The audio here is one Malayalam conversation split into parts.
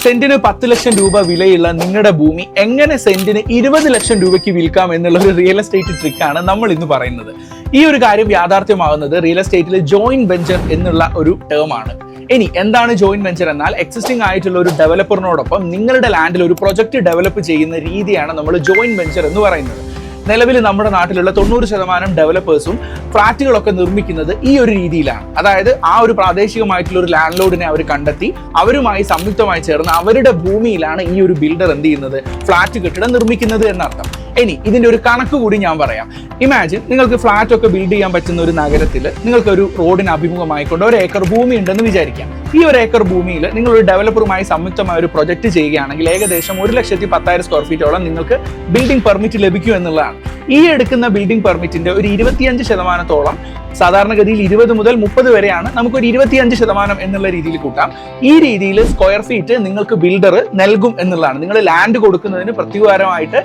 സെന്റിന് 10 ലക്ഷം രൂപ വിലയുള്ള നിങ്ങളുടെ ഭൂമി എങ്ങനെ സെന്റിന് 20 ലക്ഷം രൂപയ്ക്ക് വിൽക്കാം എന്നുള്ള ഒരു റിയൽ എസ്റ്റേറ്റ് ട്രിക്കാണ് നമ്മൾ ഇന്ന് പറയുന്നത്. ഈ ഒരു കാര്യം യാഥാർത്ഥ്യമാകുന്നത് റിയൽ എസ്റ്റേറ്റിൽ ജോയിന്റ് വെഞ്ചർ എന്നുള്ള ഒരു ടേം ആണ്. ഇനി എന്താണ് ജോയിന്റ് വെഞ്ചർ എന്നാൽ എക്സിസ്റ്റിംഗ് ആയിട്ടുള്ള ഒരു ഡെവലപ്പറിനോടൊപ്പം നിങ്ങളുടെ ലാൻഡിൽ ഒരു പ്രൊജക്ട് ഡെവലപ്പ് ചെയ്യുന്ന രീതിയാണ് നമ്മൾ ജോയിന്റ് വെഞ്ചർ എന്ന് പറയുന്നത്. നിലവിൽ നമ്മുടെ നാട്ടിലുള്ള 90% ഡെവലപ്പേഴ്സും ഫ്ലാറ്റുകളൊക്കെ നിർമ്മിക്കുന്നത് ഈ ഒരു രീതിയിലാണ്. അതായത് ആ ഒരു പ്രാദേശികമായിട്ടുള്ള ഒരു ലാൻഡ് ലോഡിനെ അവർ കണ്ടെത്തി അവരുമായി സംയുക്തമായി ചേർന്ന് അവരുടെ ഭൂമിയിലാണ് ഈ ഒരു ബിൽഡർ എന്ത് ചെയ്യുന്നത്, ഫ്ലാറ്റ് കെട്ടിടം നിർമ്മിക്കുന്നത് എന്നർത്ഥം. ഇനി ഇതിന്റെ ഒരു കണക്ക് കൂടി ഞാൻ പറയാം. ഇമാജിൻ നിങ്ങൾക്ക് ഫ്ലാറ്റ് ഒക്കെ ബിൽഡ് ചെയ്യാൻ പറ്റുന്ന ഒരു നഗരത്തിൽ നിങ്ങൾക്ക് ഒരു റോഡിന് അഭിമുഖമായിക്കൊണ്ട് 1 ഏക്കർ ഭൂമി ഉണ്ടെന്ന് വിചാരിക്കാം. ഈ 1 ഏക്കർ ഭൂമിയിൽ നിങ്ങൾ ഒരു ഡെവലപ്പറുമായി സംയുക്തമായ ഒരു പ്രൊജക്ട് ചെയ്യുകയാണെങ്കിൽ ഏകദേശം 1,10,000 സ്ക്വയർ ഫീറ്റോളം നിങ്ങൾക്ക് ബിൽഡിംഗ് പെർമിറ്റ് ലഭിക്കും എന്നുള്ളതാണ്. ഈ എടുക്കുന്ന ബിൽഡിംഗ് പെർമിറ്റിന്റെ ഒരു 25%-ഓളം, സാധാരണഗതിയിൽ 20 മുതൽ 30 വരെയാണ്, നമുക്കൊരു 25% എന്നുള്ള രീതിയിൽ കൂട്ടാം. ഈ രീതിയിൽ സ്ക്വയർ ഫീറ്റ് നിങ്ങൾക്ക് ബിൽഡർ നൽകും എന്നുള്ളതാണ്. നിങ്ങൾ ലാൻഡ് കൊടുക്കുന്നതിന് പ്രത്യുപകാരമായിട്ട്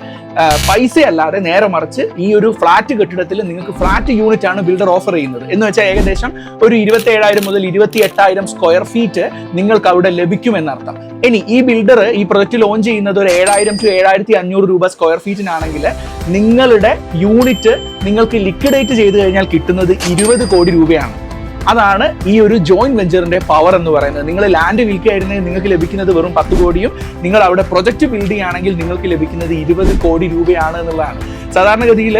പൈസ അല്ലാതെ നേരെ മറിച്ച് ഈ ഒരു ഫ്ലാറ്റ് കെട്ടിടത്തിൽ നിങ്ങൾക്ക് ഫ്ലാറ്റ് യൂണിറ്റ് ആണ് ബിൽഡർ ഓഫർ ചെയ്യുന്നത്. എന്ന് വെച്ചാൽ ഏകദേശം ഒരു 27,000 മുതൽ 28,000 സ്ക്വയർ ഫീറ്റ് നിങ്ങൾക്ക് അവിടെ ലഭിക്കും എന്നർത്ഥം. ഇനി ഈ ബിൽഡർ ഈ പ്രൊജക്ട് ലോഞ്ച് ചെയ്യുന്നത് ഒരു 7,000 to 7,500 രൂപ സ്ക്വയർ ഫീറ്റിനാണെങ്കിൽ നിങ്ങളുടെ യൂണിറ്റ് നിങ്ങൾക്ക് ലിക്വിഡേറ്റ് ചെയ്ത് കഴിഞ്ഞാൽ കിട്ടുന്നത് 20 കോടി രൂപയാണ്. അതാണ് ഈ ഒരു ജോയിന്റ് വെഞ്ചറിന്റെ പവർ എന്ന് പറയുന്നത്. നിങ്ങൾ ലാൻഡ് വിൽക്കുകയായിരുന്നെങ്കിൽ നിങ്ങൾക്ക് ലഭിക്കുന്നത് വെറും 10 കോടിയും നിങ്ങൾ അവിടെ പ്രൊജക്ട് ബിൽഡ് ചെയ്യുകയാണെങ്കിൽ നിങ്ങൾക്ക് ലഭിക്കുന്നത് 20 കോടി രൂപയാണ് എന്നുള്ളതാണ്. സാധാരണഗതിയിൽ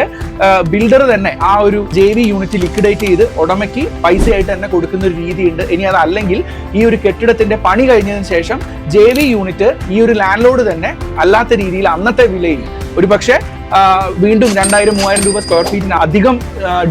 ബിൽഡർ തന്നെ ആ ഒരു JV യൂണിറ്റ് ലിക്വിഡേറ്റ് ചെയ്ത് ഉടമയ്ക്ക് പൈസയായിട്ട് തന്നെ കൊടുക്കുന്ന ഒരു രീതിയുണ്ട്. ഇനി അതല്ലെങ്കിൽ ഈ ഒരു കെട്ടിടത്തിന്റെ പണി കഴിഞ്ഞതിന് ശേഷം JV യൂണിറ്റ് ഈ ഒരു ലാൻഡ് ലോഡ് തന്നെ അല്ലാത്ത രീതിയിൽ അന്നത്തെ വിലയിൽ ഒരു പക്ഷേ വീണ്ടും 2,000-3,000 രൂപ സ്ക്വയർ ഫീറ്റിന് അധികം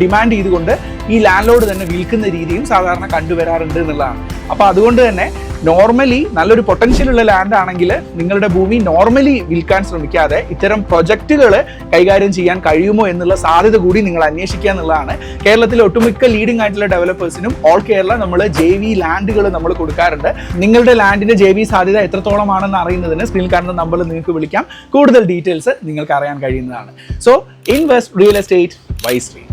ഡിമാൻഡ് ചെയ്തുകൊണ്ട് ഈ ലാൻഡ് ലോഡ് തന്നെ വിൽക്കുന്ന രീതിയും സാധാരണ കണ്ടുവരാറുണ്ട് എന്നുള്ളതാണ്. അപ്പോൾ അതുകൊണ്ട് തന്നെ നോർമലി നല്ലൊരു പൊട്ടൻഷ്യൽ ഉള്ള ലാൻഡ് ആണെങ്കിൽ നിങ്ങളുടെ ഭൂമി നോർമലി വിൽക്കാൻ ശ്രമിക്കാതെ ഇത്തരം പ്രൊജക്റ്റുകൾ കൈകാര്യം ചെയ്യാൻ കഴിയുമോ എന്നുള്ള സാധ്യത കൂടി നിങ്ങൾ അന്വേഷിക്കുക എന്നുള്ളതാണ്. കേരളത്തിലെ ഒട്ടുമിക്ക ലീഡിംഗ് ആയിട്ടുള്ള ഡെവലപ്പേഴ്സിനും ഓൾ കേരള നമ്മൾ JV ലാൻഡുകൾ നമ്മൾ കൊടുക്കാറുണ്ട്. നിങ്ങളുടെ ലാൻഡിന്റെ JV സാധ്യത എത്രത്തോളമാണെന്ന് അറിയുന്നതിന് സ്ക്രീനിൽ കാണുന്ന നമ്പറിൽ നിങ്ങൾക്ക് വിളിക്കാം. കൂടുതൽ ഡീറ്റെയിൽസ് നിങ്ങൾക്ക് അറിയാൻ കഴിയുന്നതാണ്. So invest real estate wisely.